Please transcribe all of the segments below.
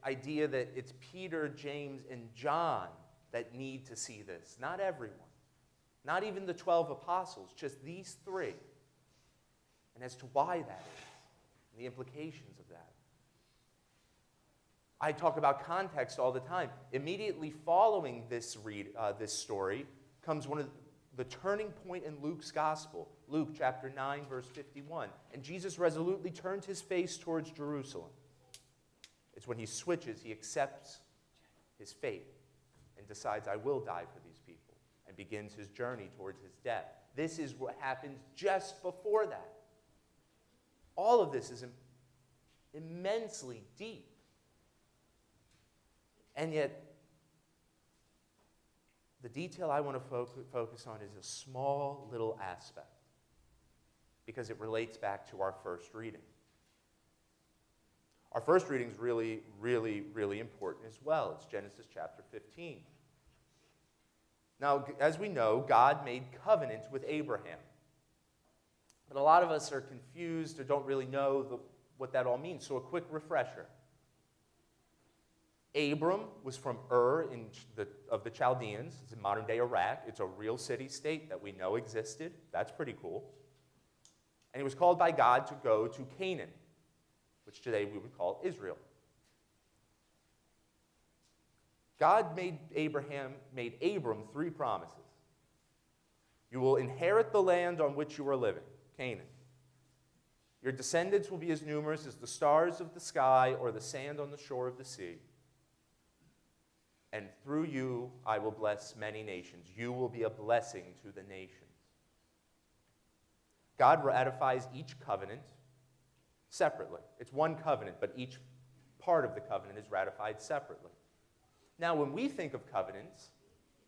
idea that it's Peter, James, and John that need to see this, not everyone. Not even the 12 apostles, just these three. And as to why that is, and the implications of that. I talk about context all the time. Immediately following this story comes one of the turning point in Luke's gospel. Luke chapter 9, verse 51. And Jesus resolutely turned his face towards Jerusalem. It's when he switches, he accepts his fate and decides, I will die for these people, and begins his journey towards his death. This is what happens just before that. All of this is immensely deep. And yet, the detail I want to focus on is a small little aspect, because it relates back to our first reading. Our first reading is really, really, really important as well. It's Genesis chapter 15. Now, as we know, God made covenant with Abraham. But a lot of us are confused or don't really know what that all means. So a quick refresher. Abram was from Ur of the Chaldeans. It's in modern-day Iraq. It's a real city-state that we know existed. That's pretty cool. And he was called by God to go to Canaan, which today we would call Israel. God made Abram 3 promises. You will inherit the land on which you are living, Canaan. Your descendants will be as numerous as the stars of the sky or the sand on the shore of the sea. And through you I will bless many nations. You will be a blessing to the nations. God ratifies each covenant separately. It's one covenant, but each part of the covenant is ratified separately. Now, when we think of covenants,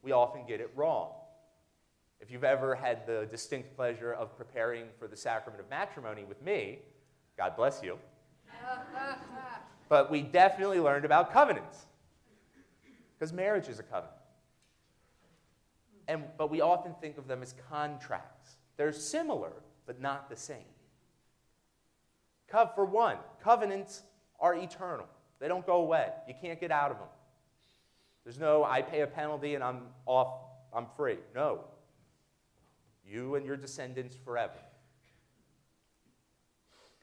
we often get it wrong. If you've ever had the distinct pleasure of preparing for the sacrament of matrimony with me, God bless you. But we definitely learned about covenants, because marriage is a covenant. But we often think of them as contracts. They're similar, but not the same. For one, covenants are eternal. They don't go away. You can't get out of them. There's no, I pay a penalty and I'm off, I'm free. No. You and your descendants forever.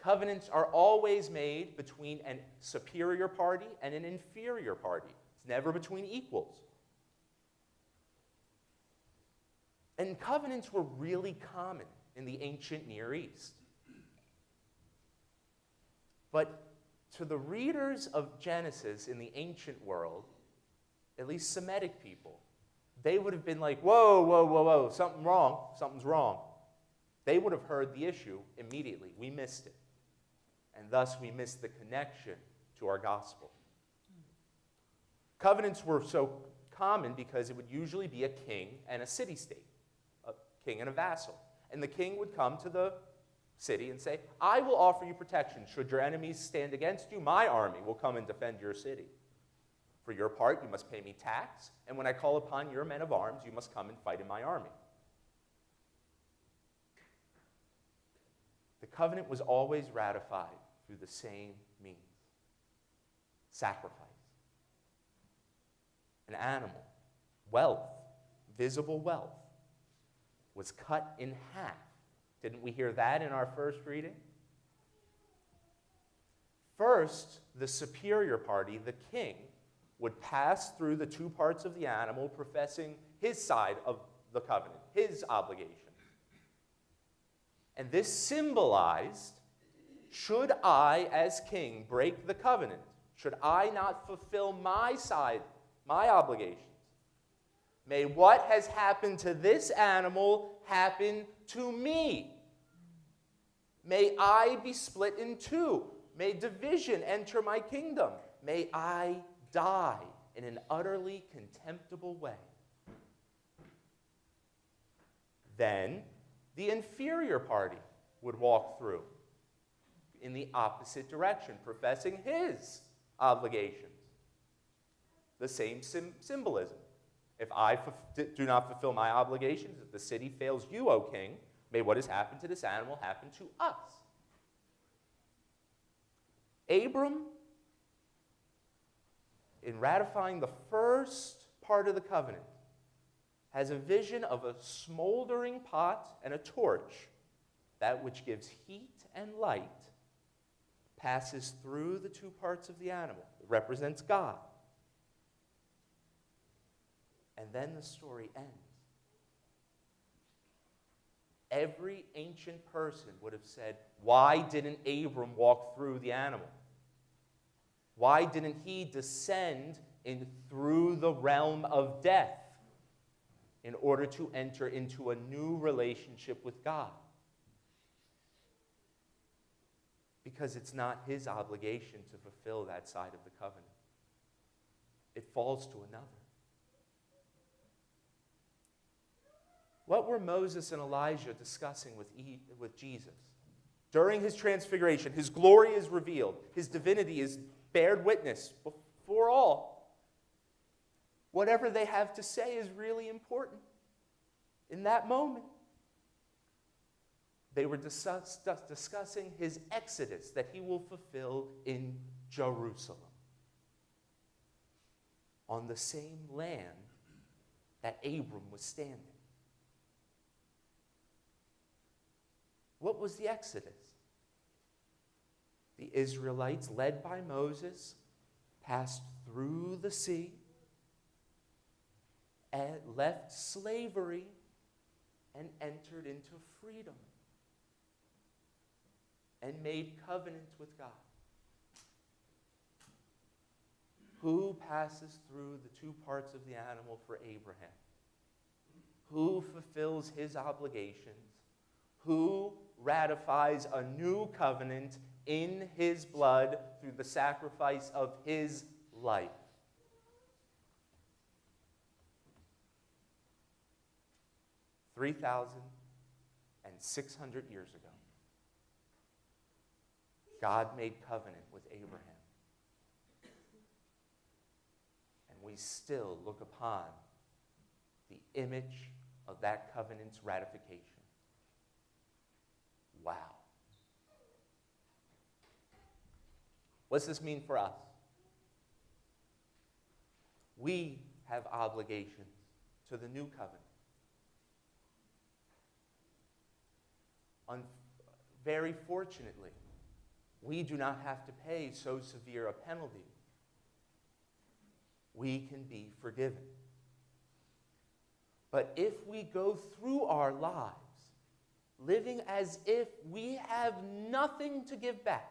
Covenants are always made between a superior party and an inferior party. It's never between equals. And covenants were really common in the ancient Near East. But to the readers of Genesis in the ancient world, at least Semitic people, they would have been like, whoa, whoa, whoa, whoa, something's wrong. They would have heard the issue immediately. We missed it. And thus we missed the connection to our gospel. Covenants were so common because it would usually be a king and a city-state, a king and a vassal. And the king would come to the city and say, I will offer you protection. Should your enemies stand against you, my army will come and defend your city. For your part, you must pay me tax, and when I call upon your men of arms, you must come and fight in my army. The covenant was always ratified through the same means: sacrifice. An animal, wealth, visible wealth, was cut in half. Didn't we hear that in our first reading? First, the superior party, the king, would pass through the 2 parts of the animal, professing his side of the covenant, his obligation. And this symbolized, should I, as king, break the covenant, should I not fulfill my side, my obligations, may what has happened to this animal happen to me. May I be split in 2. May division enter my kingdom. May I die in an utterly contemptible way. Then the inferior party would walk through in the opposite direction, professing his obligations. The same symbolism. If I do not fulfill my obligations, if the city fails you, O king, may what has happened to this animal happen to us. Abram in ratifying the first part of the covenant, has a vision of a smoldering pot and a torch, that which gives heat and light, passes through the two parts of the animal. It represents God. And then the story ends. Every ancient person would have said, why didn't Abram walk through the animal? Why didn't he descend through the realm of death in order to enter into a new relationship with God? Because it's not his obligation to fulfill that side of the covenant. It falls to another. What were Moses and Elijah discussing with Jesus? During his transfiguration, his glory is revealed. His divinity is bared witness before all. Whatever they have to say is really important in that moment. They were discussing his exodus that he will fulfill in Jerusalem, on the same land that Abram was standing. What was the exodus? The Israelites, led by Moses, passed through the sea and left slavery and entered into freedom and made covenant with God. Who passes through the two parts of the animal for Abraham? Who fulfills his obligations? Who ratifies a new covenant in his blood through the sacrifice of his life? $3,600 years ago, God made covenant with Abraham. And we still look upon the image of that covenant's ratification. Wow. What's this mean for us? We have obligations to the new covenant. Very fortunately, we do not have to pay so severe a penalty. We can be forgiven. But if we go through our lives living as if we have nothing to give back,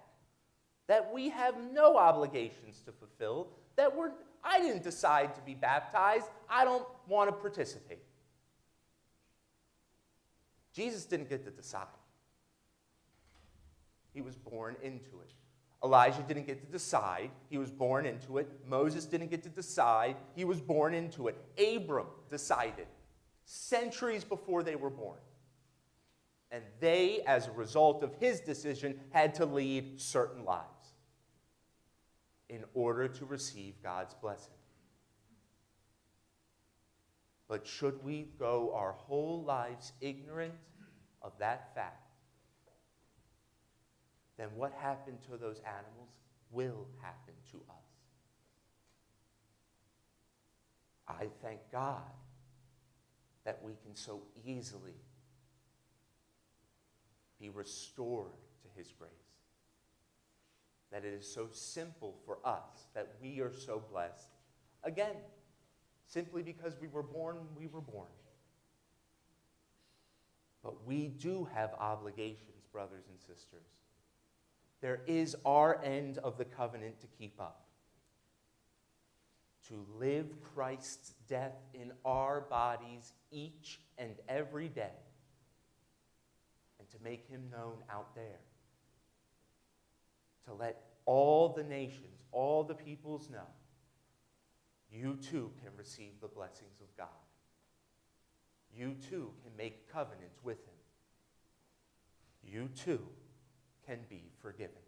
that we have no obligations to fulfill, I didn't decide to be baptized, I don't want to participate. Jesus didn't get to decide. He was born into it. Elijah didn't get to decide. He was born into it. Moses didn't get to decide. He was born into it. Abram decided centuries before they were born. And they, as a result of his decision, had to lead certain lives in order to receive God's blessing. But should we go our whole lives ignorant of that fact, then what happened to those animals will happen to us. I thank God that we can so easily be restored to his grace. That it is so simple for us, that we are so blessed. Again, simply because we were born when we were born. But we do have obligations, brothers and sisters. There is our end of the covenant to keep up. To live Christ's death in our bodies each and every day. And to make him known out there. To let all the nations, all the peoples know, you too can receive the blessings of God. You too can make covenant with him. You too can be forgiven.